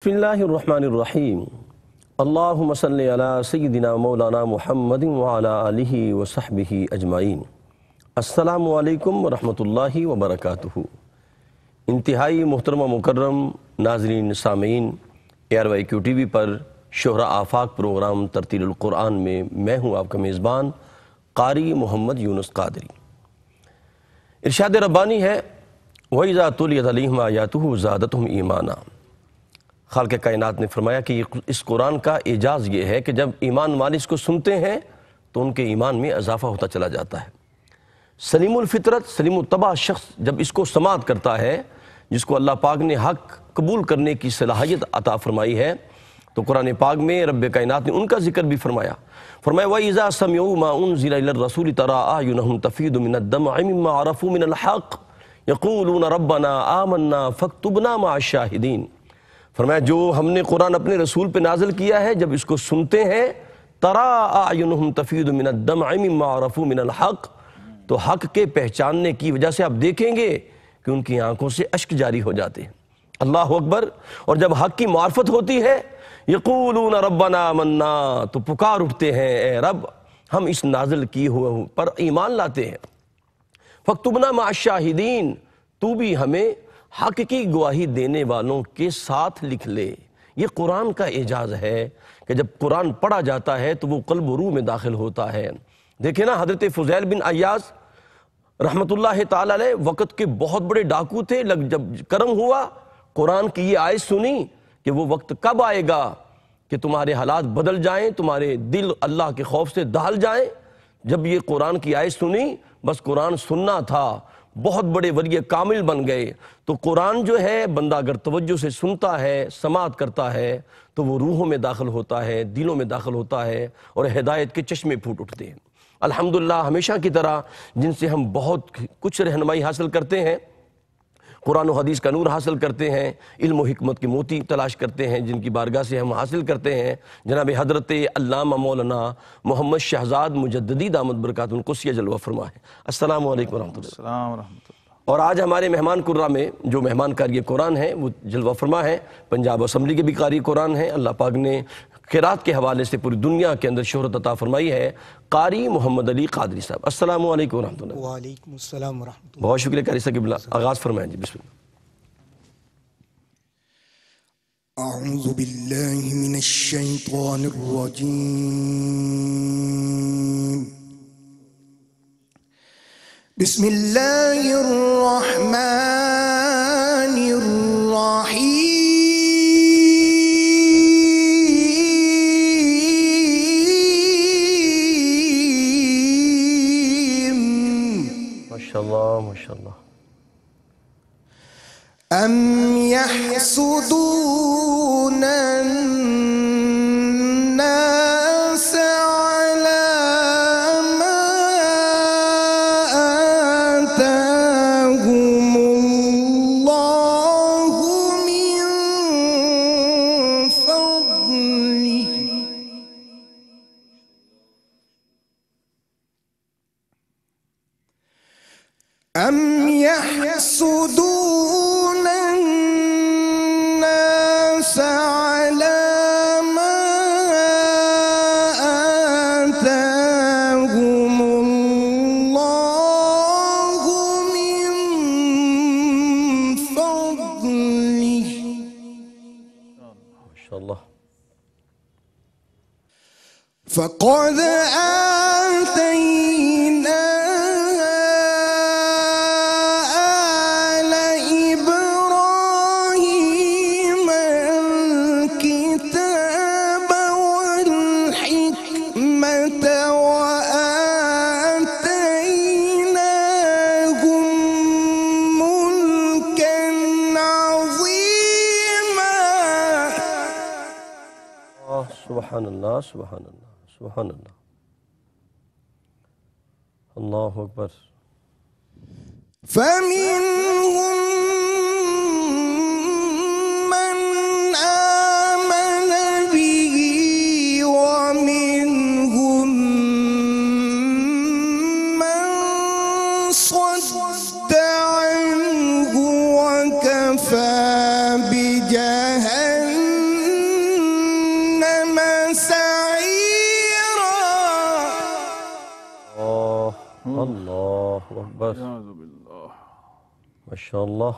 بسم اللہ الرحمن الرحیم اللہم صلی علی سیدنا مولانا محمد وعلی آلہ وصحبہ اجمعین۔ السلام علیکم ورحمۃ اللہ وبرکاتہ۔ انتہائی محترم و مکرم ناظرین سامعین، ARYQ TV پر شہرہ آفاق پروگرام ترتیل القرآن میں میں ہوں آپ کا میزبان قاری محمد یونس قادری۔ ارشاد ربانی ہے وَإِذَا تُلِيَتْ عَلَيْهِمْ آيَاتُهُ زَادَتْهُمْ ایمانا۔ خالق کائنات نے فرمایا کہ اس قرآن کا اعجاز یہ ہے کہ جب ایمان والے اس کو سنتے ہیں تو ان کے ایمان میں اضافہ ہوتا چلا جاتا ہے۔ سلیم الفطرت، سلیم الطبع شخص جب اس کو سماعت کرتا ہے، جس کو اللہ پاک نے حق قبول کرنے کی صلاحیت عطا فرمائی ہے، تو قرآن پاک میں رب کائنات نے ان کا ذکر بھی فرمایا۔ وَإِذَا سَمِعُوا مَا أُنزِلَ إِلَى الرَّسُولِ تَرَىٰ أَعْيُنَهُمْ تَفِيضُ مِنَ الدَّمْعِ مِمَّا عَرَفُوا مِنَ الْحَقِّ يَقُولُونَ رَبَّنَا آمَنَّا فَاكْتُبْنَا مَعَ الشَّاهِدِينَ۔ فرمایا جو ہم نے قرآن اپنے رسول پہ نازل کیا ہے، جب اس کو سنتے ہیں تَرَىٰ أَعْيُنُهُمْ تَفِيضُ مِنَ الدَّمْعِ مِمَّا عَرَفُوا مِنَ الْحَقِّ، تو حق کے پہچاننے کی وجہ سے آپ دیکھیں گے کہ ان کی آنکھوں سے اشک جاری ہو جاتے ہیں۔ اللہ اکبر۔ اور جب حق کی معرفت ہوتی ہے یقولون ربنا آمنا، تو پکار اٹھتے ہیں اے رب ہم اس نازل کیے ہوئے پر ایمان لاتے ہیں۔ فَاكْتُبْنَا مَعَ الشَّاهِدِينَ، تو بھی ہمیں حق کی گواہی دینے والوں کے ساتھ لکھ لے۔ یہ قرآن کا اعجاز ہے کہ جب قرآن پڑھا جاتا ہے تو وہ قلب و روح میں داخل ہوتا ہے۔ دیکھیں نا، حضرت فضیل بن عیاض رحمۃ اللہ تعالی علیہ وقت کے بہت بڑے ڈاکو تھے، جب کرم ہوا قرآن کی یہ آیت سنی کہ وہ وقت کب آئے گا کہ تمہارے حالات بدل جائیں، تمہارے دل اللہ کے خوف سے دہل جائیں۔ جب یہ قرآن کی آیت سنی، بس قرآن سننا تھا، بہت بڑے ولی کامل بن گئے۔ تو قرآن جو ہے بندہ اگر توجہ سے سنتا ہے، سماعت کرتا ہے، تو وہ روحوں میں داخل ہوتا ہے، دلوں میں داخل ہوتا ہے اور ہدایت کے چشمے پھوٹ اٹھتے ہیں۔ الحمدللہ، ہمیشہ کی طرح جن سے ہم بہت کچھ رہنمائی حاصل کرتے ہیں، قرآن و حدیث کا نور حاصل کرتے ہیں، علم و حکمت کے موتی تلاش کرتے ہیں، جن کی بارگاہ سے ہم حاصل کرتے ہیں، جناب حضرت علامہ مولانا محمد شہزاد مجددی دامت برکاتہ القدسیہ جلوہ فرما ہے۔ السلام علیکم ورحمۃ اللہ۔ السلام ورحمۃ اللہ۔ اور آج ہمارے مہمان کرہ میں جو مہمان کاری قرآن ہیں وہ جلوہ فرما ہے، پنجاب اسمبلی کے بھی قاری قرآن ہیں۔ اللہ پاک نے قرات کے حوالے سے پوری دنیا کے اندر شہرت عطا فرمائی ہے، قاری محمد علی قادری صاحب۔ السلام علیکم ورحمۃ اللہ۔ وعلیکم السلام ورحمۃ اللہ۔ بہت شکریہ قاری صاحب، قبلہ آغاز فرمائیں جی، بسم اللہ۔ اعوذ باللہ من الشیطان الرجیم، بسم اللہ الرحمن الرحیم۔ ماشاءاللہ ماشاءاللہ۔ ام يحسدون الناس على ما آتاهم الله من فضله ام يحسدون الناس على ما آتاهم الله من فضله ماشاءاللہ۔ فقد آتينا آل إبراهيم الكتاب والحكمة وآتيناهم ملكا عظيما۔ سبحان اللہ سبحان اللہ سبحان اللہ، اللہ اکبر۔ فمنهم من آمن به ومنهم من صد عنه وكفى بجهنم اکبر ماشاء اللہ.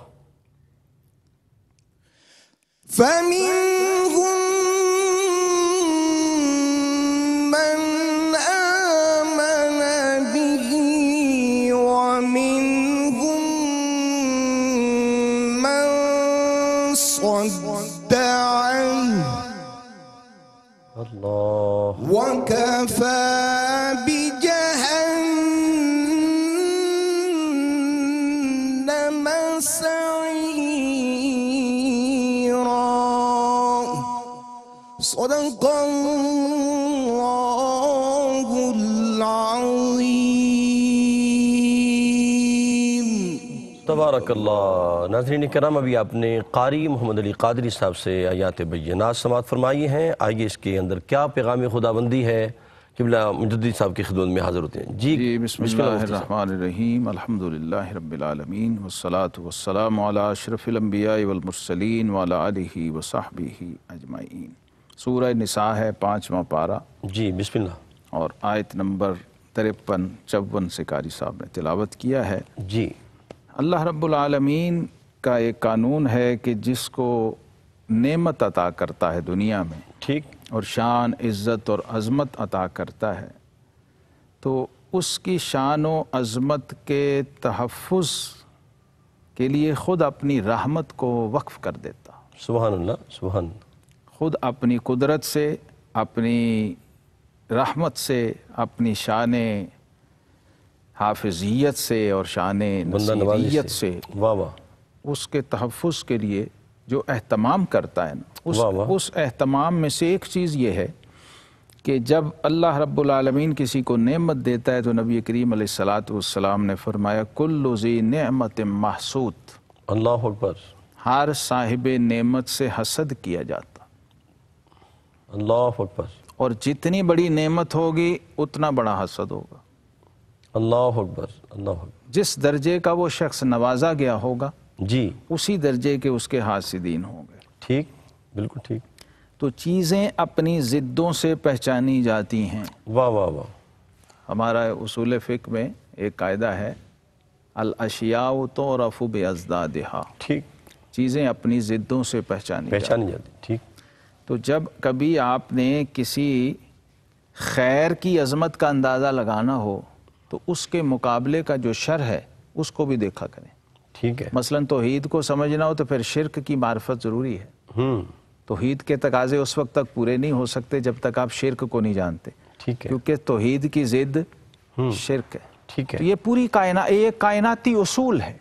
فمنهم من آمن به ومنهم من صد عنه اللہ وكفى بجهنم سعيرا. صدق الله العظيم. تبارک اللہ. ناظرین کرام، ابھی آپ نے قاری محمد علی قادری صاحب سے آیات بینات سماعت فرمائی ہیں. آئیے اس کے اندر کیا پیغام خداوندی ہے، قبلہ مجددی صاحب کی خدمت میں حاضر ہوتے ہیں. جی بسم اللہ الرحمن الرحیم. الحمدللہ رب العالمین والصلاة والسلام علی اشرف الانبیاء والمرسلین وعلی آلہ وصحبہ اجمعین. سورہ نساء ہے 5واں پارہ، جی بسم اللہ. اور آیت نمبر 53-54 سے قاری صاحب نے تلاوت کیا ہے. جی اللہ رب العالمین کا ایک قانون ہے کہ جس کو نعمت عطا کرتا ہے دنیا میں ٹھیک. اور شان، عزت اور عظمت عطا کرتا ہے، تو اس کی شان و عظمت کے تحفظ کے لیے خود اپنی رحمت کو وقف کر دیتا. سبحان اللہ سبحان اللہ. خود اپنی قدرت سے، اپنی رحمت سے، اپنی شان حافظیت سے اور شان بندہ نوازی نصیریت سے واہ واہ. اس کے تحفظ کے لیے جو اہتمام کرتا ہے نا، واہ واہ. اس اہتمام میں سے ایک چیز یہ ہے کہ جب اللہ رب العالمین کسی کو نعمت دیتا ہے تو نبی کریم علیہ السلام نے فرمایا کل ذی نعمت محسود. اللہ اکبر. ہر صاحب نعمت سے حسد کیا جاتا، اللہ اکبر. اور جتنی بڑی نعمت ہوگی اتنا بڑا حسد ہوگا. اللہ اکبر. اللہ اکبر. جس درجے کا وہ شخص نوازا گیا ہوگا جی اسی درجے کے اس کے حاسدین ہوں گے. ٹھیک، بالکل ٹھیک. تو چیزیں اپنی ضدوں سے پہچانی جاتی ہیں. واہ واہ واہ. ہمارا اصول فقہ میں ایک قاعدہ ہے الاشیاء تعرف بازدادها. ٹھیک. چیزیں اپنی ضدوں سے پہچانی جاتی. ٹھیک. تو جب کبھی آپ نے کسی خیر کی عظمت کا اندازہ لگانا ہو تو اس کے مقابلے کا جو شر ہے اس کو بھی دیکھا کریں. ٹھیک ہے. مثلا توحید کو سمجھنا ہو تو پھر شرک کی معرفت ضروری ہے. توحید کے تقاضے اس وقت تک پورے نہیں ہو سکتے جب تک آپ شرک کو نہیں جانتے. ٹھیک ہے. کیونکہ توحید کی ضد شرک ہے. ٹھیک ہے. تو یہ پوری ایک کائناتی اصول ہے.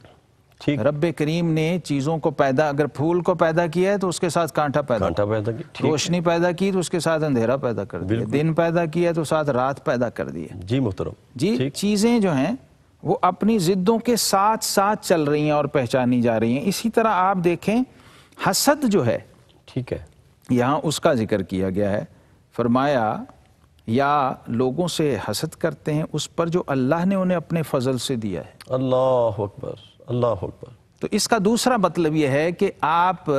ٹھیک. رب کریم نے چیزوں کو اگر پھول کو پیدا کیا ہے تو اس کے ساتھ کانٹا پیدا کیا. روشنی پیدا کی تو اس کے ساتھ اندھیرا پیدا کر دیا. دن پیدا کیا تو ساتھ رات پیدا کر دی. جی محترم. جی چیزیں جو ہیں وہ اپنی ضدوں کے ساتھ ساتھ چل رہی ہیں اور پہچانی جا رہی ہیں. اسی طرح آپ دیکھیں حسد جو ہے، ٹھیک ہے، یہاں اس کا ذکر کیا گیا ہے. فرمایا یا لوگوں سے حسد کرتے ہیں اس پر جو اللہ نے انہیں اپنے فضل سے دیا ہے. اللہ اکبر. اللہ اکبر. تو اس کا دوسرا مطلب یہ ہے کہ آپ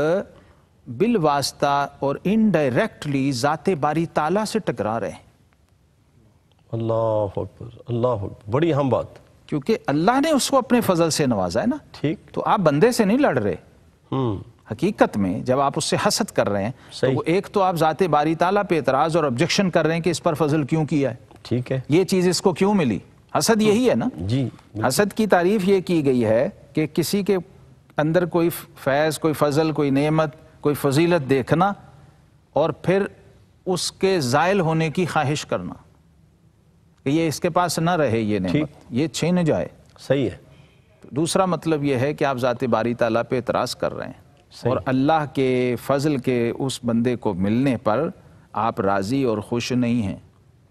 بالواسطہ اور انڈائریکٹلی ذات باری تعالیٰ سے ٹکرا رہے ہیں. اللہ اکبر. اللہ اکبر. بڑی اہم بات. کیونکہ اللہ نے اس کو اپنے فضل سے نوازا ہے نا. ٹھیک. تو آپ بندے سے نہیں لڑ رہے. حقیقت میں جب آپ اس سے حسد کر رہے ہیں تو وہ ایک تو آپ ذات باری تعالیٰ پہ اعتراض اور آبجیکشن کر رہے ہیں کہ اس پر فضل کیوں کیا ہے. ٹھیک ہے. یہ چیز اس کو کیوں ملی. حسد یہی ہے نا. جی. حسد کی تعریف یہ کی گئی ہے کہ کسی کے اندر کوئی فیض، کوئی فضل، کوئی نعمت، کوئی فضیلت دیکھنا اور پھر اس کے زائل ہونے کی خواہش کرنا کہ یہ اس کے پاس نہ رہے، یہ نعمت یہ چھین جائے. صحیح ہے. دوسرا مطلب یہ ہے کہ آپ ذات باری تعالیٰ پہ اعتراض کر رہے ہیں اور اللہ کے فضل کے اس بندے کو ملنے پر آپ راضی اور خوش نہیں ہیں.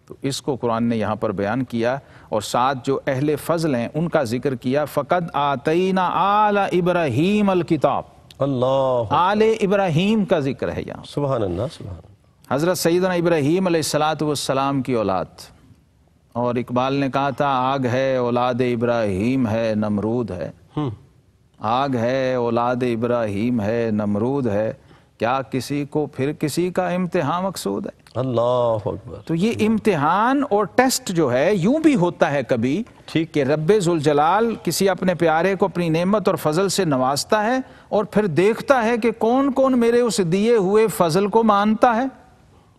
تو اس کو قرآن نے یہاں پر بیان کیا اور ساتھ جو اہل فضل ہیں ان کا ذکر کیا. فقد آتینا آل ابراہیم الکتاب. اللہ. آل ابراہیم کا ذکر ہے یہاں. سبحان اللہ سبحان اللہ. حضرت سیدنا ابراہیم علیہ السلام کی اولاد. اور اقبال نے کہا تھا آگ ہے اولاد ابراہیم ہے نمرود ہے. آگ ہے اولاد ابراہیم ہے نمرود ہے، کیا کسی کو پھر کسی کا امتحان مقصود ہے؟ اللہ اکبر۔ تو یہ امتحان اور ٹیسٹ جو ہے یوں بھی ہوتا ہے کبھی کہ رب ذوالجلال کسی اپنے پیارے کو اپنی نعمت اور فضل سے نوازتا ہے اور پھر دیکھتا ہے کہ کون کون میرے اس دیے ہوئے فضل کو مانتا ہے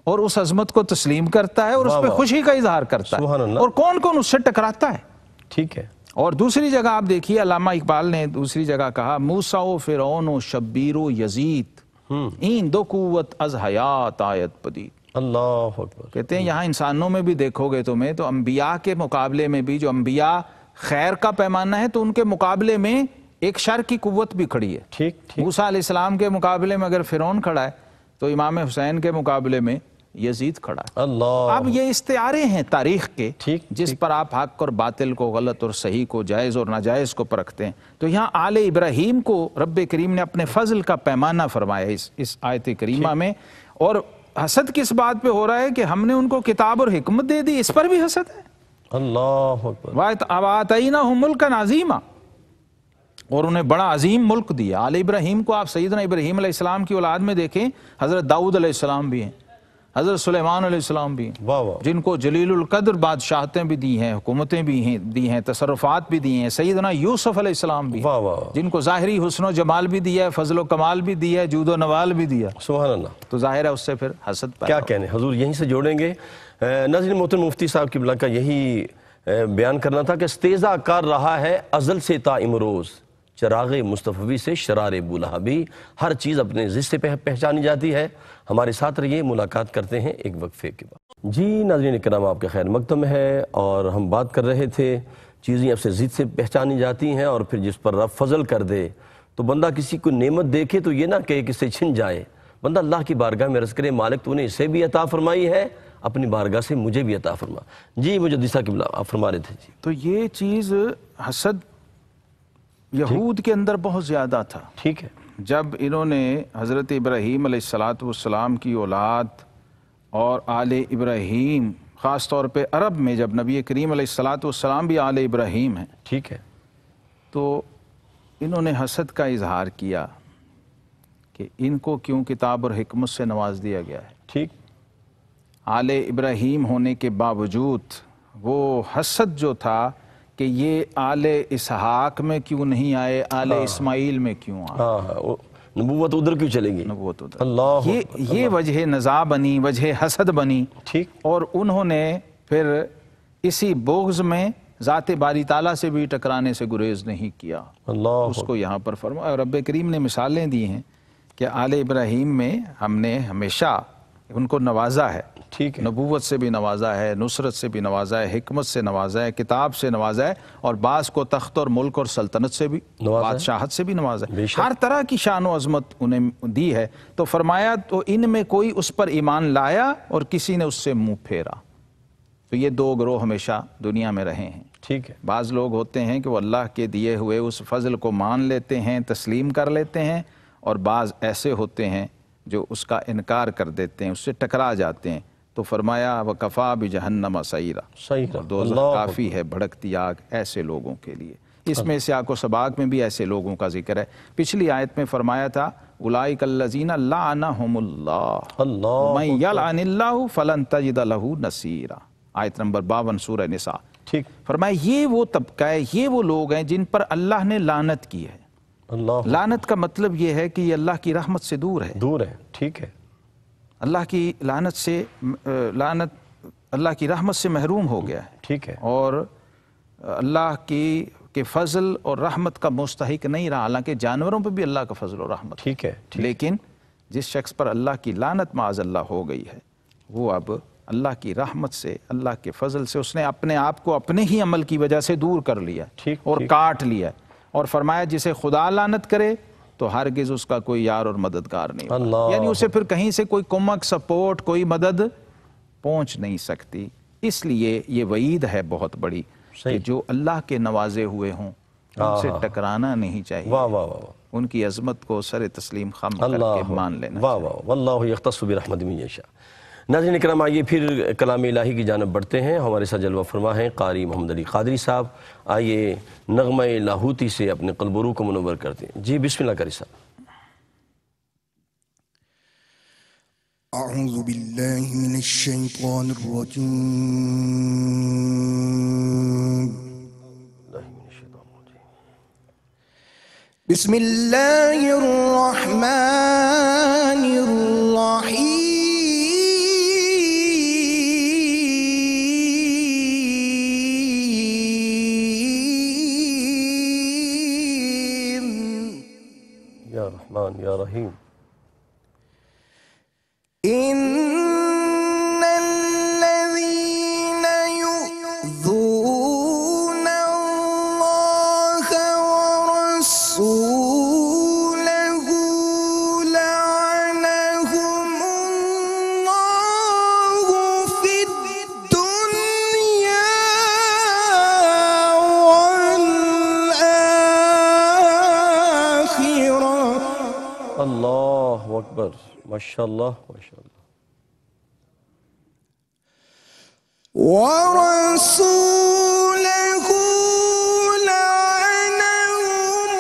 اور اس عظمت کو تسلیم کرتا ہے اور اس پہ خوشی کا اظہار کرتا ہے، اور کون کون اس سے ٹکراتا ہے۔ ٹھیک ہے۔ اور دوسری جگہ آپ دیکھیے علامہ اقبال نے دوسری جگہ کہا موسیٰ و فرعون و شبیر و یزید این دو قوت از حیات آیت پدید۔ اللہ اکبر۔ کہتے ہیں یہاں انسانوں میں بھی دیکھو گے تمہیں تو انبیاء کے مقابلے میں بھی جو انبیاء خیر کا پیمانہ ہے تو ان کے مقابلے میں ایک شر کی قوت بھی کھڑی ہے۔ ٹھیک۔ موسیٰ علیہ السلام کے مقابلے میں اگر فرعون کھڑا ہے تو امام حسین کے مقابلے میں یزید کھڑا ہے۔ اللہ۔ اب یہ استعارے ہیں تاریخ کے جس پر آپ حق اور باطل کو، غلط اور صحیح کو، جائز اور ناجائز کو پرکھتے ہیں۔ تو یہاں آل ابراہیم کو رب کریم نے اپنے فضل کا پیمانہ فرمایا اس آیت کریمہ میں، اور حسد کس بات پہ ہو رہا ہے کہ ہم نے ان کو کتاب اور حکمت دے دی، اس پر بھی حسد ہے۔ اللہ اکبر۔ وَآتَيْنَاهُمْ مُلْكًا عَظِيمًا، اور انہیں بڑا عظیم ملک دیا۔ آل ابراہیم کو آپ سیدنا ابراہیم علیہ السلام کی اولاد میں دیکھیں، حضرت داؤد علیہ السلام بھی ہیں، حضرت سلیمان علیہ السلام بھی ہیں، جن کو جلیل القدر بادشاہتیں بھی دی ہیں، حکومتیں بھی دی ہیں، تصرفات بھی دی ہیں۔ سیدنا یوسف علیہ السلام بھی ہیں جن کو ظاہری حسن و جمال بھی دیا ہے، فضل و کمال بھی دیا ہے، جود و نوال بھی دیا۔ سبحان اللہ۔ تو ظاہر ہے اس سے پھر حسد پیدا کیا کہنے، حضور یہیں سے جوڑیں گے۔ ناظرین محترم مفتی صاحب قبلہ کا یہی بیان کرنا تھا کہ استیزا کر رہا ہے ازل سے تا امروز، چراغ مصطفی سے شرار بولہبی، ہر چیز اپنے ضد سے پہچانی جاتی ہے۔ ہمارے ساتھ رہیے، ملاقات کرتے ہیں ایک وقفے کے بعد۔ جی ناظرین اکرام، آپ کا خیر مقدم ہے، اور ہم بات کر رہے تھے چیزیں اپنے ضد سے پہچانی جاتی ہیں، اور پھر جس پر رب فضل کر دے تو بندہ کسی کو نعمت دیکھے تو یہ نہ کہے کہ سے چھن جائے، بندہ اللہ کی بارگاہ میں عرض کرے مالک تو نے اسے بھی عطا فرمائی ہے، اپنی بارگاہ سے مجھے بھی عطا فرما۔ جی مجدد صاحب قبلہ آپ فرما رہے تھے۔ جی تو یہ چیز حسد یہود کے اندر بہت زیادہ تھا۔ ٹھیک ہے۔ جب انہوں نے حضرت ابراہیم علیہ السلام کی اولاد اور آل ابراہیم، خاص طور پہ عرب میں جب نبی کریم علیہ السلام بھی آل ابراہیم ہیں، ٹھیک ہے، تو انہوں نے حسد کا اظہار کیا کہ ان کو کیوں کتاب اور حکمت سے نواز دیا گیا ہے۔ ٹھیک۔ آل ابراہیم ہونے کے باوجود وہ حسد جو تھا کہ یہ آل اسحاق میں کیوں نہیں آئے، آل اسماعیل میں کیوں آئے، نبوت ادھر کیوں چلے گی، نبوت ادھر، اللہ یہ وجہ نزاع بنی، وجہ حسد بنی۔ ٹھیک۔ اور انہوں نے پھر اسی بغض میں ذات باری تعالیٰ سے بھی ٹکرانے سے گریز نہیں کیا، اللہ اس کو یہاں پر فرمایا۔ رب کریم نے مثالیں دی ہیں کہ آل ابراہیم میں ہم نے ہمیشہ ان کو نوازا ہے، ٹھیک ہے، نبوت سے بھی نوازا ہے، نصرت سے بھی نوازا ہے، حکمت سے نوازا ہے، کتاب سے نوازا ہے، اور بعض کو تخت اور ملک اور سلطنت سے بھی، بادشاہت سے بھی نوازا ہے، ہر طرح کی شان و عظمت انہیں دی ہے۔ تو فرمایا تو ان میں کوئی اس پر ایمان لایا اور کسی نے اس سے منہ پھیرا۔ تو یہ دو گروہ ہمیشہ دنیا میں رہے ہیں۔ ٹھیک ہے۔ بعض لوگ ہوتے ہیں کہ وہ اللہ کے دیے ہوئے اس فضل کو مان لیتے ہیں، تسلیم کر لیتے ہیں، اور بعض ایسے ہوتے ہیں جو اس کا انکار کر دیتے ہیں، اس سے ٹکرا جاتے ہیں۔ تو فرمایا وَكَفَى بِجَهَنَّمَ سَعِيرًا، اور دوزخ کافی ہے بھڑکتی آگ ایسے لوگوں کے لیے۔ اس میں سیاق و سباق میں بھی ایسے لوگوں کا ذکر ہے۔ پچھلی آیت میں فرمایا تھا اولئک الذین لعنہم اللہ ومن یلعن اللہ فلن تجد لہ نصیرا، آیت نمبر 52 سورہ نساء۔ ٹھیک۔ فرمایا یہ وہ طبقہ ہے، یہ وہ لوگ ہیں جن پر اللہ نے لعنت کی ہے۔ اللہ، لعنت کا مطلب یہ ہے کہ یہ اللہ کی رحمت سے دور ہے، دور ہے۔ ٹھیک ہے۔ اللہ کی لعنت سے، لعنت اللہ کی رحمت سے محروم ہو گیا ہے، ٹھیک ہے، اور اللہ کے فضل اور رحمت کا مستحق نہیں رہا۔ حالانکہ جانوروں پہ بھی اللہ کا فضل اور رحمت، ٹھیک ہے، لیکن جس شخص پر اللہ کی لعنت معاذ اللہ ہو گئی ہے وہ اب اللہ کی رحمت سے، اللہ کے فضل سے اس نے اپنے آپ کو اپنے ہی عمل کی وجہ سے دور کر لیا اور کاٹ لیا، اور فرمایا جسے خدا لعنت کرے تو ہرگز اس کا کوئی یار اور مددگار نہیں ہوگا، یعنی اسے پھر کہیں سے کوئی کمک، سپورٹ، کوئی مدد پہنچ نہیں سکتی۔ اس لیے یہ وعید ہے بہت بڑی کہ جو اللہ کے نوازے ہوئے ہوں ان سے ٹکرانا نہیں چاہیے، واہ واہ واہ، ان کی عظمت کو سر تسلیم خم کر کے مان لینا۔ واہ واہ، واللہ یختص برحمتہ من یشاء۔ ناظرین اکرام، آئیے پھر کلام الہی کی جانب بڑھتے ہیں۔ ہمارے ساتھ جلوہ فرما ہیں قاری محمد علی قادری صاحب۔ آئیے نغمہ لاہوتی سے اپنے قلب و روح کو منور کرتے ہیں۔ جی بسم اللہ قاری صاحب۔ أعوذ بالله من الشيطان الرجيم. بسم الله الرحمن الرحيم. یا رحمان یا رحیم. إن الذين يؤذون الله ورسوله لعنهم الله في الدنيا والآخرة. اللہ اکبر. ماشاء اللہ ماشاء اللہ. ورسوله لعنهم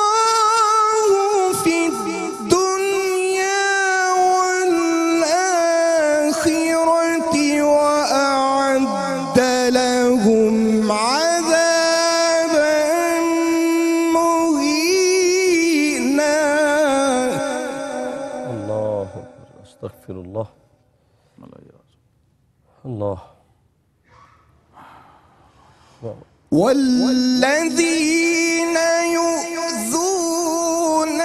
الله في الدنيا والآخرة وأعد لهم عذابا مهينا. اللہ اکبر. استغفر اللہ. اللہ. والذين يؤذون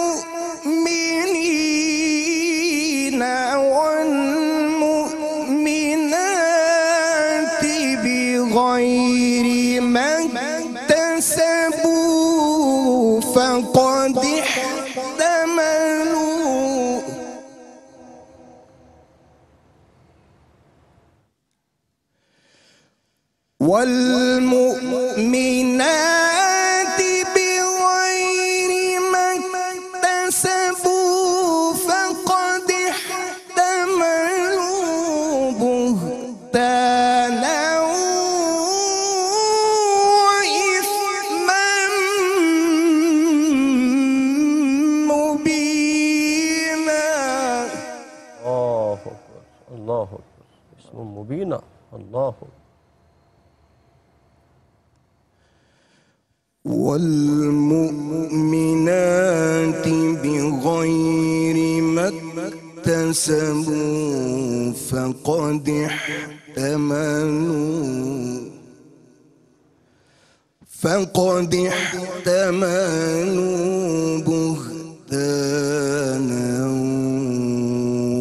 المؤمنين والمؤمنات بغير ما اكتسبوا فقد احتملوا والمؤمنات بغير ما اكتسبوا فقد احتملوا بهتانا وإثما مبينا. اللہ اکبر. اللہ اکبر. اسم مبینہ. اللہ اکبر. والمؤمنات بغير ما اكتسبوا فقد احتملوا بهتانا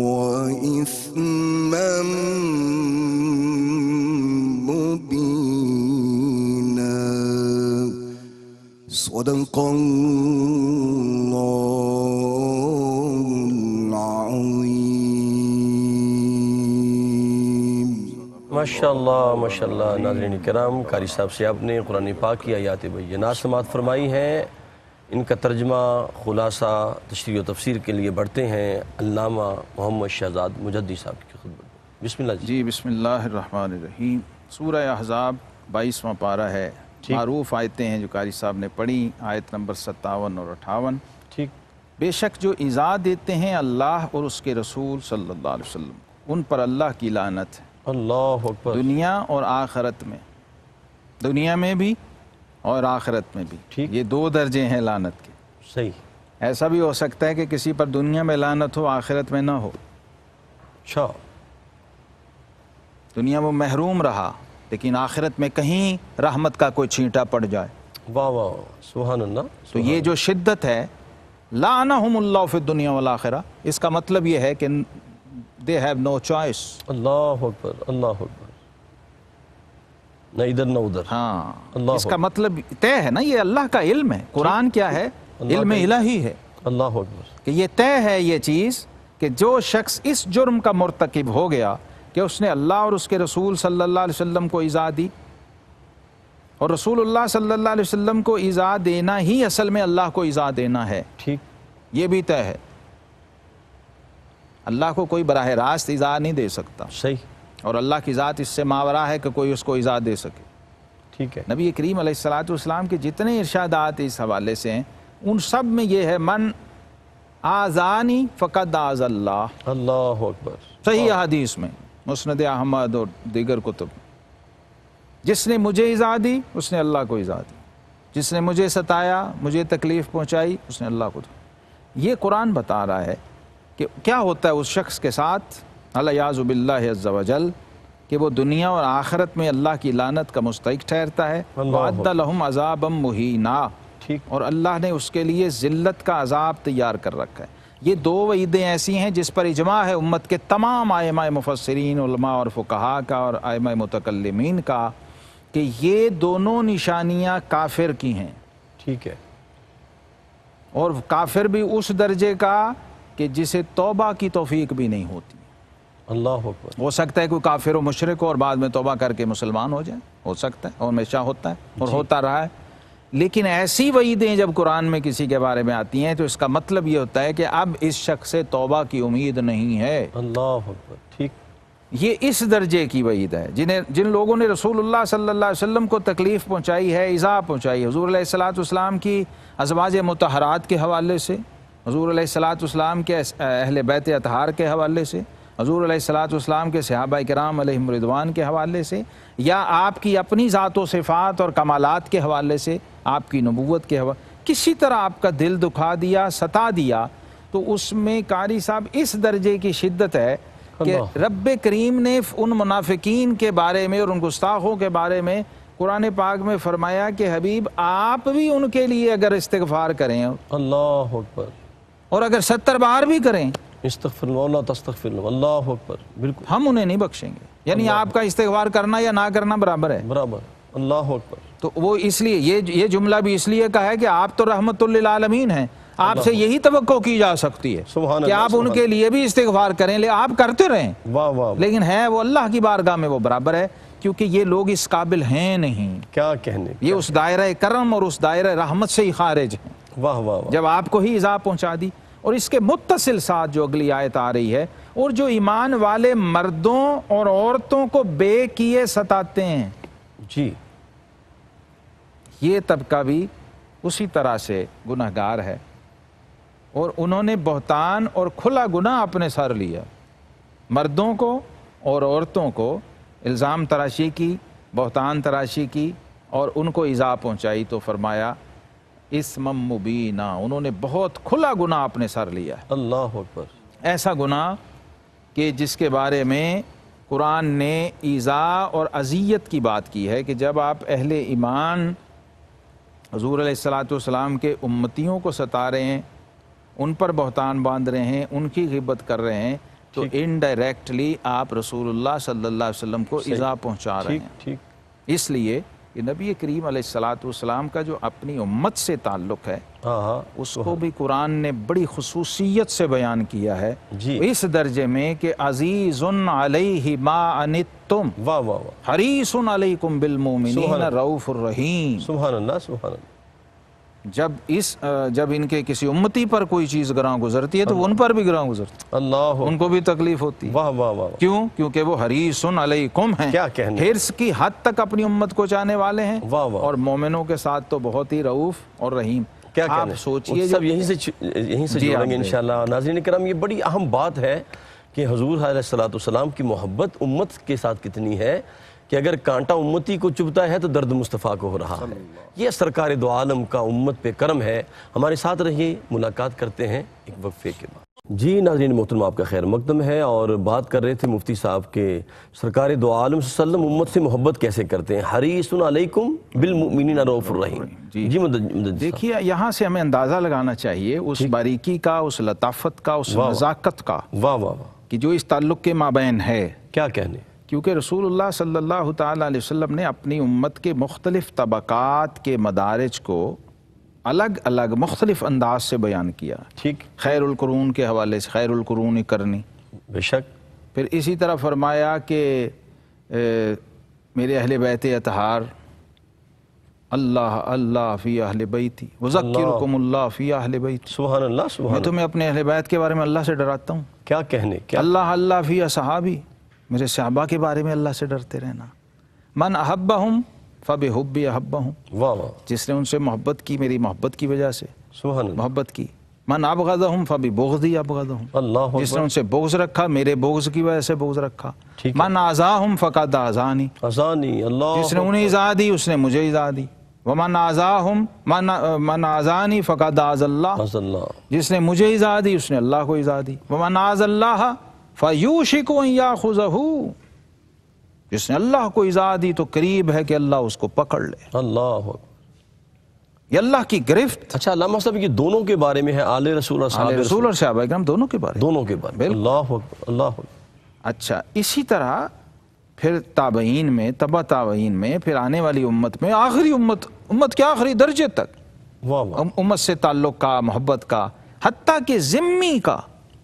وإثما مبينا. صدق الله العظيم. ماشاء اللہ ماشاء اللہ. ناظرین کرام، قاری صاحب سے آپ نے قرآن پاک کی آیات بینات سماعت فرمائی ہیں. ان کا ترجمہ خلاصہ تشریح و تفسیر کے لیے بڑھتے ہیں علامہ محمد شہزاد مجدی صاحب کی خدمت میں. بسم اللہ جی. جی بسم اللہ الرحمن الرحیم. سورہ احزاب 22واں پارہ ہے. معروف آیتیں ہیں جو قاری صاحب نے پڑھی، آیت نمبر 57 اور 58. ٹھیک. بے شک جو ایذا دیتے ہیں اللہ اور اس کے رسول صلی اللہ علیہ وسلم، ان پر اللہ کی لعنت ہے، اللہ اکبر. دنیا اور آخرت میں، دنیا میں بھی اور آخرت میں بھی. ٹھیک. یہ دو درجے ہیں لعنت کے. صحیح. ایسا بھی ہو سکتا ہے کہ کسی پر دنیا میں لعنت ہو، آخرت میں نہ ہو. اچھا. دنیا میں محروم رہا لیکن آخرت میں کہیں رحمت کا کوئی چھینٹا پڑ جائے. واہ واہ سبحان اللہ. تو یہ جو شدت ہے لعنہم اللہ فی الدنیا والآخرہ، اس کا مطلب یہ ہے کہ they have no choice. اللہ اکبر. اللہ اکبر. نہ ادھر نہ ادھر. ہاں اللہ اس کا مطلب طے ہے نا، یہ اللہ کا علم ہے. قرآن کیا ہے؟ علم الہی ہے اللہ اکبر. کہ یہ طے ہے یہ چیز کہ جو شخص اس جرم کا مرتکب ہو گیا کہ اس نے اللہ اور اس کے رسول صلی اللہ علیہ وسلم کو ایذا دی، اور رسول اللہ صلی اللہ علیہ وسلم کو ایذا دینا ہی اصل میں اللہ کو ایذا دینا ہے. ٹھیک. یہ بھی طے ہے. اللہ کو کوئی براہ راست ایذا نہیں دے سکتا. صحیح. اور اللہ کی ذات اس سے ماورا ہے کہ کوئی اس کو ایذا دے سکے. ٹھیک ہے. نبی کریم علیہ السلام کے جتنے ارشادات اس حوالے سے ہیں ان سب میں یہ ہے من آزانی فقد آز اللہ، اللہ اکبر، صحیح حدیث میں مسند احمد اور دیگر کتب، جس نے مجھے ایذا دی اس نے اللہ کو ایذا دی، جس نے مجھے ستایا، مجھے تکلیف پہنچائی، اس نے اللہ کو دی۔ یہ قرآن بتا رہا ہے کہ کیا ہوتا ہے اس شخص کے ساتھ، الیاذ باللہ عز وجل، کہ وہ دنیا اور آخرت میں اللہ کی لعنت کا مستحق ٹھہرتا ہے۔ وَأَعَدَّ لَهُمْ عَذَابًا مُهِينًا، ٹھیک، اور اللہ نے اس کے لیے ذلت کا عذاب تیار کر رکھا ہے۔ یہ دو وعیدیں ایسی ہیں جس پر اجماع ہے امت کے تمام ائمہ مفسرین، علماء اور فقہاء کا اور ائمہ متکلمین کا، کہ یہ دونوں نشانیاں کافر کی ہیں، ٹھیک ہے، اور کافر بھی اس درجے کا کہ جسے توبہ کی توفیق بھی نہیں ہوتی۔ اللہ اکبر، ہو سکتا ہے کوئی کافر و مشرک ہو اور بعد میں توبہ کر کے مسلمان ہو جائے، ہو سکتا ہے، اور ہمیشہ ہوتا ہے اور ہوتا رہا ہے، لیکن ایسی وعیدیں جب قرآن میں کسی کے بارے میں آتی ہیں تو اس کا مطلب یہ ہوتا ہے کہ اب اس شخص سے توبہ کی امید نہیں ہے۔ اللہ اکبر، ٹھیک، یہ اس درجے کی وعید ہے جن لوگوں نے رسول اللہ صلی اللہ علیہ وسلم کو تکلیف پہنچائی ہے، ایذا پہنچائی ہے، حضور علیہ الصلوۃ والسلام کی ازواج مطہرات کے حوالے سے، حضور علیہ الصلوۃ والسلام کے اہل بیت اطہار کے حوالے سے، حضور علیہ الصلوۃ والسلام کے صحابہ کرام علیہم رضوان کے حوالے سے، یا آپ کی اپنی ذات و صفات اور کمالات کے حوالے سے، آپ کی نبوت کے حوالے، کسی طرح آپ کا دل دکھا دیا، ستا دیا، تو اس میں قاری صاحب اس درجے کی شدت ہے کہ رب کریم نے ان منافقین کے بارے میں اور ان گستاخوں کے بارے میں قرآن پاک میں فرمایا کہ حبیب آپ بھی ان کے لیے اگر استغفار کریں اللہ اکبر، اور اگر 70 بار بھی کریں، استغفر اللہ لا تستغفر اللہ، اللہ اکبر، بالکل، ہم انہیں نہیں بخشیں گے۔ یعنی آپ کا استغفار کرنا یا نہ کرنا برابر ہے، برابر، اللہ اکبر، تو وہ اس لیے یہ جملہ بھی اس لیے کہا ہے کہ آپ تو رحمت للعالمین ہیں، آپ سے یہی توقع کی جا سکتی ہے سبحان کہ اللہ، آپ ان کے لیے بھی استغفار کریں، لے آپ کرتے رہیں، واہ واہ، لیکن ہے وہ اللہ کی بارگاہ میں وہ برابر ہے، کیونکہ یہ لوگ اس قابل ہیں نہیں، کیا کہنے، یہ اس دائرہ کرم اور اس دائرہ رحمت سے ہی خارج ہیں، واہ واہ واہ، جب آپ کو ہی ایذا پہنچا دی۔ اور اس کے متصل ساتھ جو اگلی آیت آ رہی ہے، اور جو ایمان والے مردوں اور عورتوں کو بے کیے ستاتے ہیں، جی، یہ طبقہ بھی اسی طرح سے گناہگار ہے، اور انہوں نے بہتان اور کھلا گناہ اپنے سر لیا، مردوں کو اور عورتوں کو الزام تراشی کی، بہتان تراشی کی، اور ان کو ایذا پہنچائی، تو فرمایا اسم مبینہ، انہوں نے بہت کھلا گناہ اپنے سر لیا ہے، اللہ اکبر، ایسا گناہ کہ جس کے بارے میں قرآن نے ایذا اور اذیت کی بات کی ہے، کہ جب آپ اہل ایمان حضور علیہ الصلوۃ والسلام کے امتیوں کو ستا رہے ہیں، ان پر بہتان باندھ رہے ہیں، ان کی غیبت کر رہے ہیں، تو انڈائریکٹلی آپ رسول اللہ صلی اللہ علیہ وسلم کو ایذا پہنچا رہے ہیں۔ ٹھیک، اس لیے کہ نبی کریم علیہ الصلوۃ والسلام کا جو اپنی امت سے تعلق ہے، ہاں، اس کو بھی قرآن نے بڑی خصوصیت سے بیان کیا ہے، جی، اس درجے میں کہ عزیز علیہ ما عنتم واہ واہ واہ، حریص علیکم بالمؤمنین سبحان اللہ، رؤوف الرحیم۔ سبحان اللہ، سبحان اللہ، جب ان کے کسی امتی پر کوئی چیز گراں گزرتی ہے تو ان پر بھی گراں گزرتی ہے، اللہ، ان کو بھی تکلیف ہوتی ہے، واہ واہ واہ، کیوں؟ کیونکہ وہ حریص علیکم ہیں، کیا کہنے، حرص کی حد تک اپنی امت کو چاہنے والے ہیں، واہ واہ، اور مومنوں کے ساتھ تو بہت ہی رؤوف اور رحیم۔ کیا آپ کہنے، سوچئے سب یہیں سے جوڑیں گے انشاءاللہ۔ ناظرین کرام، یہ بڑی اہم بات ہے کہ حضور علیہ الصلوۃ والسلام کی محبت امت کے ساتھ کتنی ہے کہ اگر کانٹا امتی کو چبھتا ہے تو درد مصطفیٰ کو ہو رہا ہے۔ یہ سرکار دو عالم کا امت پہ کرم ہے۔ ہمارے ساتھ رہیے، ملاقات کرتے ہیں ایک وقفے کے بعد۔ جی ناظرین محترم، آپ کا خیر مقدم ہے، اور بات کر رہے تھے مفتی صاحب کے سرکار دو عالم صلی اللہ علیہ وسلم امت سے محبت کیسے کرتے ہیں، حریص علیکم بالمؤمنین رؤوف الرحیم۔ جی مدد دیکھیے، یہاں سے ہمیں اندازہ لگانا چاہیے اس باریکی کا، اس لطافت کا، اس نزاکت کا، واہ واہ واہ، کہ جو اس تعلق کے مابین ہے۔ کیا کہنے، کیونکہ رسول اللہ صلی اللہ تعالیٰ علیہ وسلم نے اپنی امت کے مختلف طبقات کے مدارج کو الگ الگ مختلف انداز سے بیان کیا۔ ٹھیک، خیر القرون کے حوالے سے خیر القرون کرنی، بے شک، پھر اسی طرح فرمایا کہ میرے اہل بیت اطہار، اللہ اللہ فی اہل بیتی وذکرکم اللہ فی اہل بیتی، سبحان اللہ، سبحان میں اللہ، تمہیں اپنے اہل بیت کے بارے میں اللہ سے ڈراتا ہوں۔ کیا کہنے، کیا اللہ اللہ فی اصحابی، میرے صحابہ کے بارے میں اللہ سے ڈرتے رہنا۔ من احبہم فبحبی احبہم، واہ واہ، جس نے ان سے محبت کی میری محبت کی وجہ سے سبحان اللہ، محبت کی، من ابغضہم فببغضی ابغضہم، اللہ جس نے اکبر، ان سے بغض رکھا میرے بغض کی وجہ سے بغض رکھا. ٹھیک ہے. من آذاہم فقد آذانی، آسانی، اللہ جس نے انہیں ایذا دی اس نے مجھے ایذا دی. ومن آذاہم من آذانی فقد آذ اللہ، عز اللہ، جس نے مجھے ایذا دی اس نے اللہ کو ایذا دی. ومن آذ اللہ فیوشک ان یاخذہ، جس نے اللہ کو ایذا دی تو قریب ہے کہ اللہ اس کو پکڑ لے. اللہ اکبر. یہ اللہ کی گرفت اچھا علامہ صاحب یہ دونوں کے بارے میں ہے، آل رسول اور صحابہ آل رسول اور صحابہ کرام دونوں کے بارے. دونوں کے بارے میں. اللہ اکبر، اللہ اکبر. اچھا اسی طرح پھر تابعین میں، تبع تابعین میں، پھر آنے والی امت میں، آخری امت کے آخری درجے تک واہ واہ، امت سے تعلق کا، محبت کا، حتیٰ کہ ذمی کا،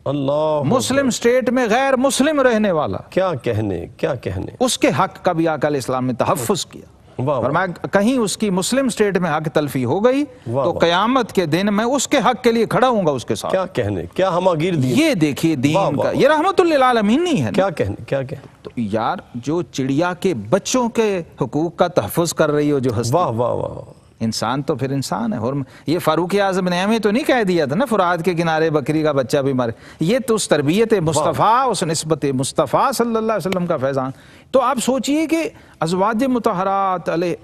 اللہ مسلم اسٹیٹ میں غیر مسلم رہنے والا، کیا کہنے، کیا کہنے. اس کے حق کا بھی آقا علیہ السلام نے تحفظ کیا. واہ واہ. فرمایا کہیں اس کی مسلم اسٹیٹ میں حق تلفی ہو گئی واہ تو واہ. قیامت کے دن میں اس کے حق کے لیے کھڑا ہوں گا اس کے ساتھ. کیا کہنے، کیا ہماگیر دی. یہ دیکھیے واہ دین واہ کا، واہ. یہ رحمت للعالمین نہیں ہے نا. کیا کہنے، کیا کہنے. تو یار جو چڑیا کے بچوں کے حقوق کا تحفظ کر رہی ہو جو ہستی، واہ واہ واہ. انسان تو پھر انسان ہے. اور یہ فاروق اعظم نے ہمیں تو نہیں کہہ دیا تھا نا فرات کے کنارے بکری کا بچہ بھی مارے. یہ تو اس تربیت مصطفیٰ، اس نسبت مصطفیٰ صلی اللہ علیہ وسلم کا فیضان. تو آپ سوچئے کہ ازواج مطہرات علیہ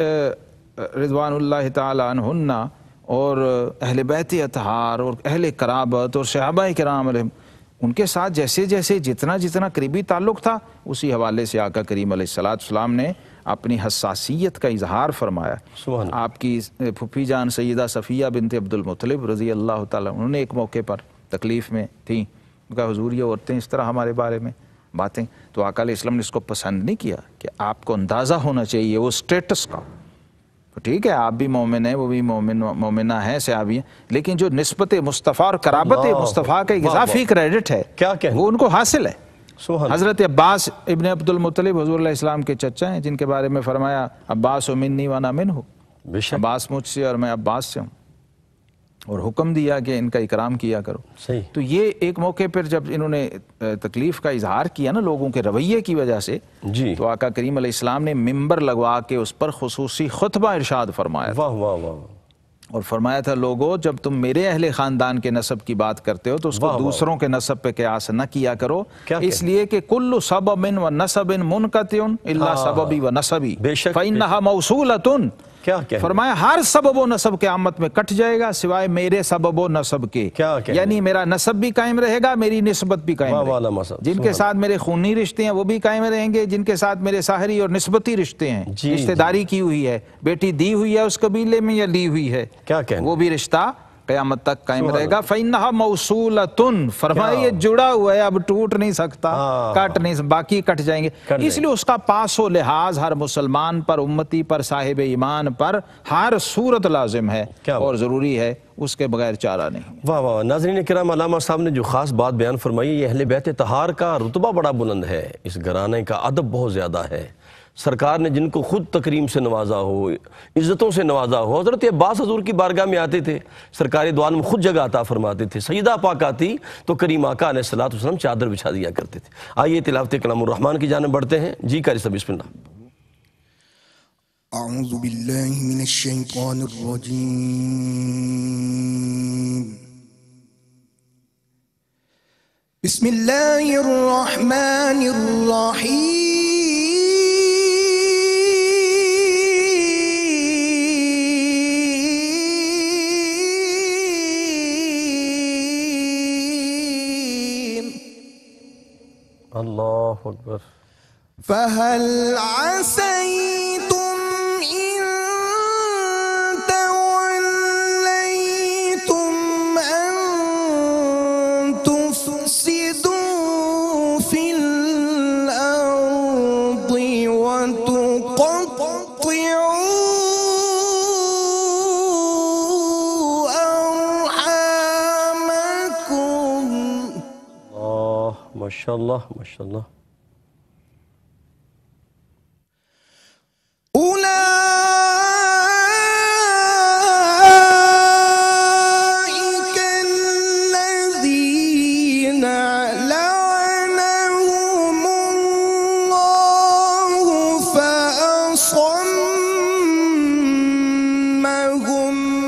رضوان اللہ تعالی عنہن اور اہل بیت اطہار اور اہل قرابت اور صحابہ کرام علیہم، ان کے ساتھ جیسے جیسے جتنا قریبی تعلق تھا اسی حوالے سے آقا کریم علیہ السلام نے اپنی حساسیت کا اظہار فرمایا. سبحان اللہ. آپ کی پھپھی جان سیدہ صفیہ بنت عبد المطلب رضی اللہ تعالیٰ، انہوں نے ایک موقع پر تکلیف میں تھیں، ان کا حضور یہ عورتیں اس طرح ہمارے بارے میں باتیں، تو آقا علیہ السلام نے اس کو پسند نہیں کیا کہ آپ کو اندازہ ہونا چاہیے وہ اسٹیٹس کا. ٹھیک ہے آپ بھی مومن ہیں، وہ بھی مومنہ ہیں، صحابی ہیں، لیکن جو نسبت مصطفیٰ اور قرابت مصطفیٰ کا ایک اضافی کریڈٹ ہے کیا کہنے. وہ ان کو حاصل ہے. سبحان. حضرت عباس ابن عبد المطلب حضور علیہ السلام کے چچا ہیں، جن کے بارے میں فرمایا عباس منی وانا منہ، بے شک. عباس مجھ سے اور میں عباس سے ہوں، اور حکم دیا کہ ان کا اکرام کیا کرو. صحیح. تو یہ ایک موقع پر جب انہوں نے تکلیف کا اظہار کیا نا لوگوں کے رویے کی وجہ سے، جی. تو آقا کریم علیہ السلام نے ممبر لگوا کے اس پر خصوصی خطبہ ارشاد فرمایا تھا، واہ واہ واہ. اور فرمایا تھا لوگو جب تم میرے اہل خاندان کے نسب کی بات کرتے ہو تو اس کو واہ واہ. دوسروں کے نسب پہ قیاس نہ کیا کرو، کیا اس لیے کہ کل سبب و نسب منقطع الا سببی و نسبی بے شک، فإنها موصولۃ. کیا کہنے. فرمایا ہر سبب و نسب قیامت میں کٹ جائے گا سوائے میرے سبب و نسب کے. کیا کہنے. یعنی میرا نسب بھی قائم رہے گا، میری نسبت بھی قائم واہ رہے واہ گی. علامہ صاحب. جن کے ساتھ میرے خونی رشتے ہیں وہ بھی قائم رہیں گے، جن کے ساتھ میرے ساحری اور نسبتی رشتے ہیں، جی، رشتہ داری کی ہوئی ہے، بیٹی دی ہوئی ہے اس قبیلے میں یا لی ہوئی ہے، کیا کہنے. وہ بھی رشتہ قیامت تک قائم سبحان رہے گا. فإنها موصولۃ، فرمایا یہ جڑا ہوا ہے، اب ٹوٹ نہیں سکتا، کٹ نہیں، باقی کٹ جائیں گے. اس لیے اس کا پاس و لحاظ ہر مسلمان پر، امتی پر، صاحب ایمان پر ہر صورت لازم ہے اور ضروری ہے، اس کے بغیر چارہ نہیں. واہ واہ. ناظرین کرام علامہ صاحب نے جو خاص بات بیان فرمائی، یہ اہل بیت طہار کا رتبہ بڑا بلند ہے، اس گھرانے کا ادب بہت زیادہ ہے. سرکار نے جن کو خود تکریم سے نوازا ہو، عزتوں سے نوازا ہو. حضرت عباس حضور کی بارگاہ میں آتے تھے، سرکار دو عالم خود جگہ عطا فرماتے تھے. سیدہ پاک آتی تو کریم آقا علیہ السلام چادر بچھا دیا کرتے تھے. آئیے تلاوت کلام الرحمن کی جانب بڑھتے ہیں. جی قاری صاحب بسم اللہ. أعوذ بالله من الشيطان الرجيم. بسم الله الرحمن الرحيم. اللہ اکبر. فهل عسيتم إن توليتم أن تفسدوا في الأرض وتقطعوا أرحامكم. ماشاء اللہ ماشاء اللہ. أولئك الذين لعنهم الله فأصمهم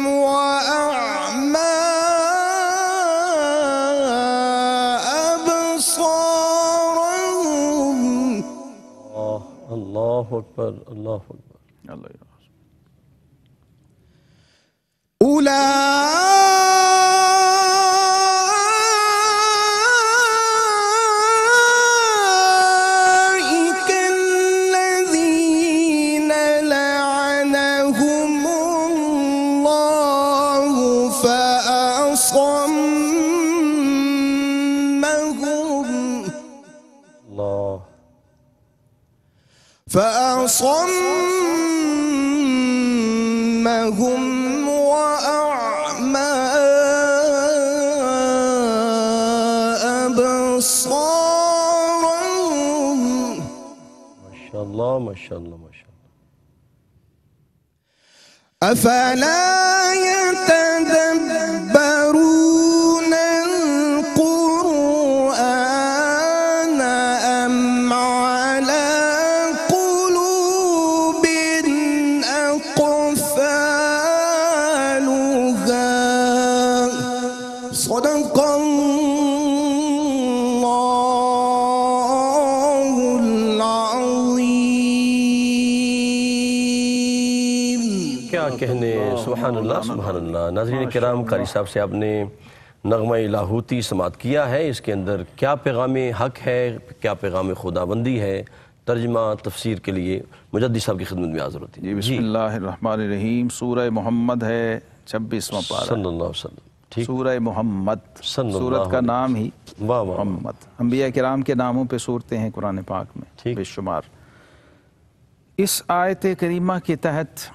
وأعمى اللہ اکبر اللہ اکبر. اللہ یا أولئك الذين لعنهم الله فأصمهم وأعمى أبصارهم. ماشاء اللہ ماشاء اللہ ماشاء اللہ. أفلا يتدبرون القرآن أم على قلوب أقفالها. صدق الله العظيم. کیا کہنے، سبحان اللہ سبحان اللہ. ناظرین کرام، قاری صاحب سے آپ نے نغمہ لاہوتی سماعت کیا ہے. اس کے اندر کیا پیغام حق ہے، کیا پیغام خداوندی ہے، ترجمہ تفسیر کے لیے مجدد صاحب کی خدمت میں حاضر ہوتی ہے. جی بسم اللہ الرحمن الرحیم. سورہ محمد ہے 26واں پارہ. صلی اللہ علیہ وسلم. ٹھیک. سورہ محمد، صلی اللہ سورت کا نام ہی واہ واہ. محمد. انبیاء کرام کے ناموں پہ صورتیں ہیں قرآن پاک میں ٹھیک. بے شمار. اس آیت کریمہ کے تحت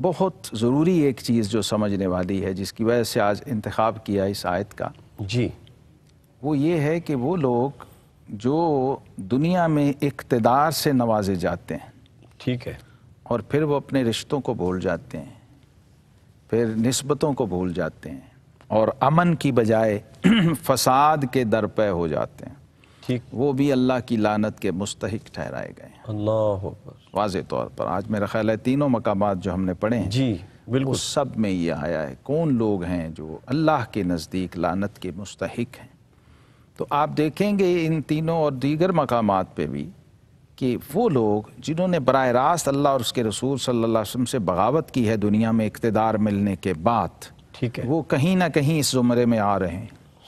بہت ضروری ایک چیز جو سمجھنے والی ہے، جس کی وجہ سے آج انتخاب کیا اس آیت کا، جی وہ یہ ہے کہ وہ لوگ جو دنیا میں اقتدار سے نوازے جاتے ہیں ٹھیک ہے. اور پھر وہ اپنے رشتوں کو بھول جاتے ہیں، پھر نسبتوں کو بھول جاتے ہیں، اور امن کی بجائے فساد کے درپے ہو جاتے ہیں، ٹھیک. وہ بھی اللہ کی لعنت کے مستحق ٹھہرائے گئے ہیں. اللہ اکبر. واضح طور پر آج میرا خیال ہے تینوں مقامات جو ہم نے پڑھے ہیں جی بالکل. اس سب میں یہ آیا ہے کون لوگ ہیں جو اللہ کے نزدیک لعنت کے مستحق ہیں. تو آپ دیکھیں گے ان تینوں اور دیگر مقامات پہ بھی کہ وہ لوگ جنہوں نے براہ راست اللہ اور اس کے رسول صلی اللہ علیہ وسلم سے بغاوت کی ہے دنیا میں اقتدار ملنے کے بعد، ٹھیک ہے. وہ کہیں نہ کہیں اس زمرے میں آ رہے ہیں.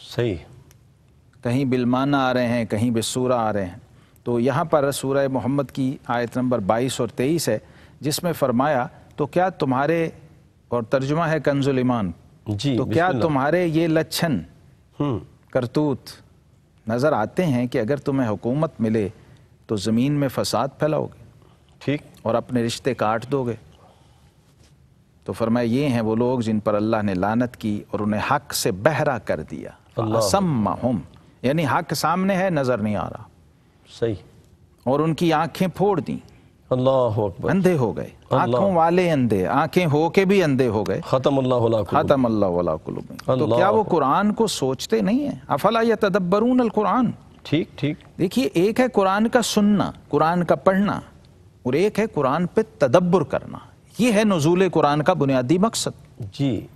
صحیح. کہیں بالمعنی آ رہے ہیں، کہیں بالصورہ آ رہے ہیں. تو یہاں پر سورہ محمد کی آیت نمبر 22 اور 23 ہے، جس میں فرمایا تو کیا تمہارے، اور ترجمہ ہے کنز الایمان، جی تو بسم کیا اللہ. تمہارے یہ لچھن کرتوت نظر آتے ہیں کہ اگر تمہیں حکومت ملے تو زمین میں فساد پھیلاؤ گے ٹھیک. اور اپنے رشتے کاٹ دو گے؟ تو فرمایا یہ ہیں وہ لوگ جن پر اللہ نے لعنت کی اور انہیں حق سے بہرا کر دیا. فَأَصَمَّهُمْ، یعنی حق سامنے ہے نظر نہیں آ رہا، صحیح. اور ان کی آنکھیں پھوڑ دیں، اللہ اکبر. اندھے ہو گئے. آنکھوں والے اندھے، آنکھیں ہو کے بھی اندھے ہو گئے. ختم اللہ علیہ قلوب. ختم اللہ علی قلوبہم. تو اللہ کیا وہ قرآن کو سوچتے نہیں ہیں؟ افلا یتدبرون القرآن. ٹھیک ٹھیک. دیکھیے ایک ہے قرآن کا سننا، قرآن کا پڑھنا، اور ایک ہے قرآن پہ تدبر کرنا. یہ ہے نزول قرآن کا بنیادی مقصد، جی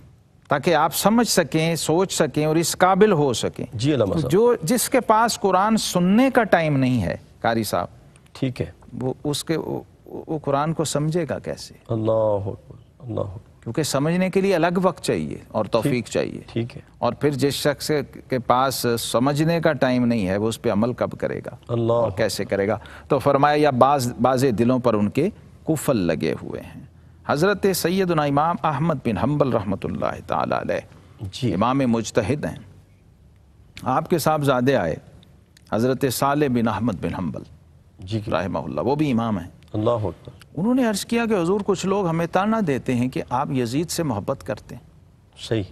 تاکہ آپ سمجھ سکیں، سوچ سکیں اور اس قابل ہو سکیں. جی علامہ صاحب. جو جس کے پاس قرآن سننے کا ٹائم نہیں ہے قاری صاحب، ٹھیک ہے. وہ قرآن کو سمجھے گا کیسے؟ اللہ اکبر اللہ اکبر. کیونکہ سمجھنے کے لیے الگ وقت چاہیے اور توفیق چاہیے. ٹھیک ہے. اور پھر جس شخص کے پاس سمجھنے کا ٹائم نہیں ہے وہ اس پہ عمل کب کرے گا اللہ اور کیسے کرے گا؟ تو فرمایا یا بعض دلوں پر ان کے قفل لگے ہوئے ہیں. حضرت سیدنا امام احمد بن حنبل رحمۃ اللہ تعالی علیہ جی امام مجتہد ہیں. آپ کے صاحبزادے آئے حضرت صالح بن احمد بن حنبل جی رحمہ اللہ، وہ بھی امام ہیں. اللہ اکبر. انہوں نے عرض کیا کہ حضور کچھ لوگ ہمیں تانا دیتے ہیں کہ آپ یزید سے محبت کرتے ہیں. صحیح.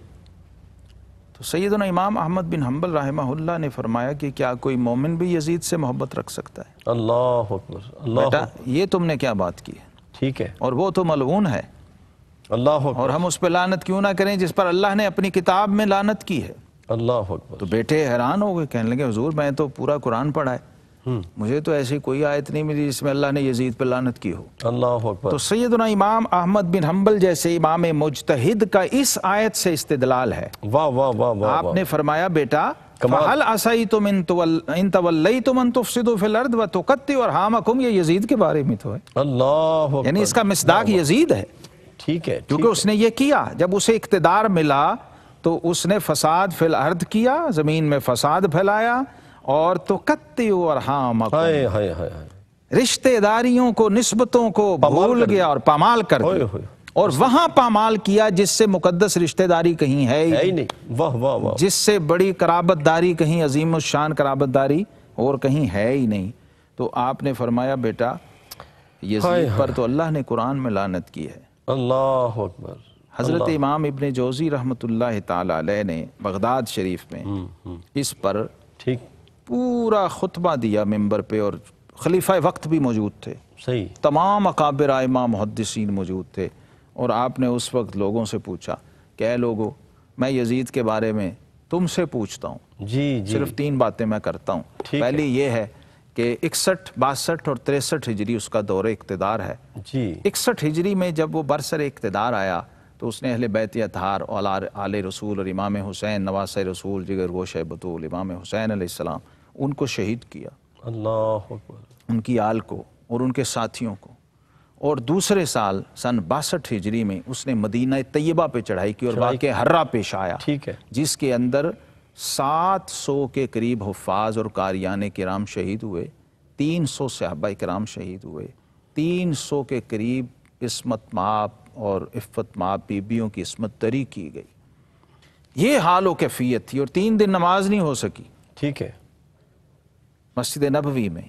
تو سیدنا امام احمد بن حنبل رحمہ اللہ نے فرمایا کہ کیا کوئی مومن بھی یزید سے محبت رکھ سکتا ہے؟ اللہ اکبر اللہ بیٹا اکبر. یہ تم نے کیا بات کی ہے؟ ٹھیک ہے. اور وہ تو ملعون ہے، اللہ اکبر. اور ہم اس پہ لعنت کیوں نہ کریں جس پر اللہ نے اپنی کتاب میں لعنت کی ہے؟ اللہ اکبر. تو بیٹے حیران ہو گئے، کہنے لگے حضور میں تو پورا قرآن پڑھا ہے، مجھے تو ایسی کوئی آیت نہیں ملی جس میں اللہ نے یزید پہ لعنت کی ہو. اللہ اکبر. تو سیدنا امام احمد بن حنبل جیسے امام مجتہد کا اس آیت سے استدلال ہے. واہ واہ واہ واہ. آپ نے فرمایا بیٹا فَهَلْ عَصَيْتُمْ إِن تَوَلَّيْتُمْ أَن تُفْسِدُوا فِي الْأَرْضِ وَتُقَطِّعُوا أَرْحَامَكُمْ، یہ یزید کے بارے میں تو ہے، اللہ اکبر، یعنی اس کا مصداق یزید ہے، ٹھیک ہے، کیونکہ اس نے یہ کیا، جب اسے اقتدار ملا تو اس نے فساد فی الارض کیا، زمین میں فساد پھیلایا، اور تُقَطِّعُوا أَرْحَامَكُمْ، ہائے ہائے ہائے ہائے، رشتہ داریوں کو، نسبتوں کو بھول گیا اور پامال کر ہوئے دیا، ہوئے، اور وہاں پامال کیا جس سے مقدس رشتہ داری کہیں ہے ہی ہے ہی نہیں، نہیں، واہ واہ واہ، جس سے بڑی قرابت داری کہیں عظیم الشان قرابت داری اور کہیں ہے ہی نہیں۔ تو آپ نے فرمایا بیٹا یزید پر تو اللہ نے قرآن میں لعنت کی ہے۔ اللہ اکبر، حضرت امام ابن جوزی رحمۃ اللہ تعالی علیہ نے بغداد شریف میں اس پر ٹھیک، پورا خطبہ دیا ممبر پہ، اور خلیفہ وقت بھی موجود تھے، صحیح، تمام اکابر ائمہ محدثین موجود تھے، اور آپ نے اس وقت لوگوں سے پوچھا کہ اے لوگو، میں یزید کے بارے میں تم سے پوچھتا ہوں، جی جی، صرف 3 باتیں میں کرتا ہوں۔ ٹھیک ہے، پہلی یہ ہے کہ 61، 62 اور 63 ہجری اس کا دور اقتدار ہے۔ جی 61 ہجری میں جب وہ برسر اقتدار آیا تو اس نے اہل بیت اطہار، آل رسول اور امام حسین نواسہ رسول، جگر گوشہ بطول امام حسین علیہ السلام، ان کو شہید کیا، اللہ اکبر، ان کی آل کو اور ان کے ساتھیوں کو، اور دوسرے سال سن 62 ہجری میں اس نے مدینہ طیبہ پہ چڑھائی کی، اور واقع ہرہ پیش آیا، ٹھیک ہے، جس کے اندر 700 کے قریب حفاظ اور قاریان کرام شہید ہوئے، 300 صحابہ کرام شہید ہوئے، 300 کے قریب عصمت مآب اور عفت مآب بیبیوں کی عصمت دری کی گئی۔ یہ حال و کیفیت تھی، اور 3 دن نماز نہیں ہو سکی ٹھیک ہے، مسجد نبوی میں،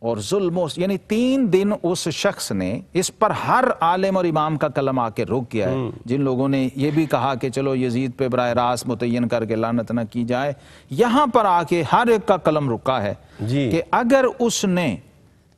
اور ظلم یعنی 3 دن اس شخص نے، اس پر ہر عالم اور امام کا قلم آ کے رک گیا ہے، جن لوگوں نے یہ بھی کہا کہ چلو یزید پہ براہ راست متعین کر کے لعنت نہ کی جائے، یہاں پر آ کے ہر ایک کا قلم رکا ہے جی، کہ اگر اس نے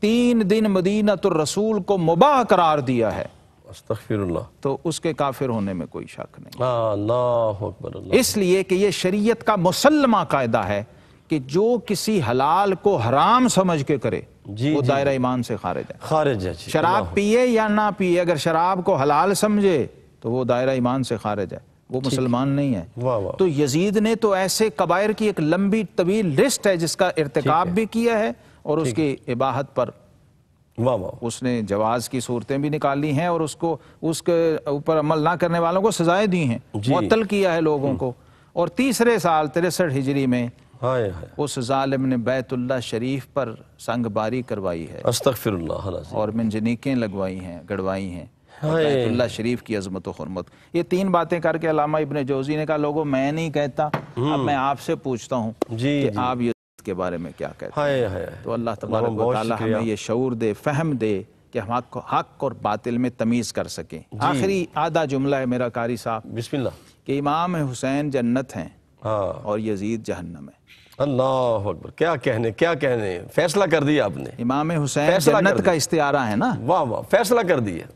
3 دن مدینۃ الرسول کو مباح قرار دیا ہے استغفر اللہ، تو اس کے کافر ہونے میں کوئی شک نہیں، اللہ اکبر، اللہ، اس لیے کہ یہ شریعت کا مسلمہ قاعدہ ہے کہ جو کسی حلال کو حرام سمجھ کے کرے جی وہ جی، دائرہ ایمان سے خارج ہے۔ خارج ہے، جی، شراب پیے یا نہ پیے، اگر شراب کو حلال سمجھے تو وہ دائرہ ایمان سے خارج ہے، وہ مسلمان نہیں ہے۔ واہ واہ، تو یزید نے تو ایسے کبائر کی ایک لمبی طویل لسٹ ہے جس کا ارتکاب بھی کیا ہے، اور اس کی اباحت پر واہ واہ، اس نے جواز کی صورتیں بھی نکالی ہیں، اور اس کے اوپر عمل نہ کرنے والوں کو سزائیں دی ہیں، جی، معطل کیا ہے لوگوں کو۔ اور تیسرے سال 63 ہجری میں ہائے ہائے، اس ظالم نے بیت اللہ شریف پر سنگ باری کروائی ہے، استغفر اللہ العظیم، اور منجنیقیں لگوائی ہیں، گڑوائی ہیں، اور بیت اللہ شریف کی عظمت و حرمت۔ یہ 3 باتیں کر کے علامہ ابن جوزی نے کہا لوگوں میں نہیں کہتا، اب میں آپ سے پوچھتا ہوں جی کہ آپ یزید کے بارے میں کیا کہتے ہیں۔ ہائے ہائے، تو اللہ تبارک و تعالی ہمیں یہ شعور دے، فہم دے کہ ہم حق اور باطل میں تمیز کر سکیں۔ آخری آدھا جملہ ہے میرا قاری صاحب، بسم اللہ، کہ امام حسین جنت ہیں ہاں، اور یزید جہنم ہے۔ اللہ اکبر، کیا کہنے، فیصلہ کر دیا آپ نے، امام حسین فیصلہ کر جنت دیا، کا استعارہ ہے نا، واہ واہ، فیصلہ کر دیا،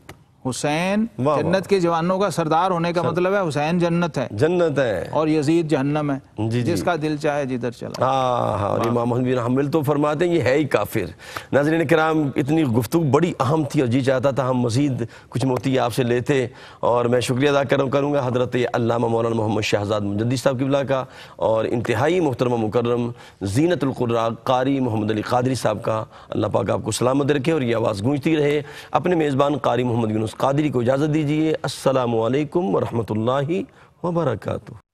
حسین واہ واہ، جنت کے جوانوں کا سردار ہونے کا مطلب ہے حسین جنت ہے جنت ہے، اور یزید جہنم ہے، جی جی، جس کا دل چاہے جدھر چلا۔ ہاں، اور امام احمد بن حنبل تو فرماتے ہیں یہ ہے ہی کافر۔ ناظرین کرام، اتنی گفتگو بڑی اہم تھی اور جی چاہتا تھا ہم مزید کچھ موتی آپ سے لیتے، اور میں شکریہ ادا کروں گا حضرت علامہ مولانا محمد شہزاد مجدد صاحب قبلہ کا، اور انتہائی محترم و مکرم زینت القراء قاری محمد علی قادری صاحب کا۔ اللہ پاک آپ کو سلامت رکھے اور یہ آواز گونجتی رہے۔ اپنے میزبان قاری محمد یونس قادری کو اجازت دیجیے۔ السلام علیکم ورحمۃ اللہ وبرکاتہ۔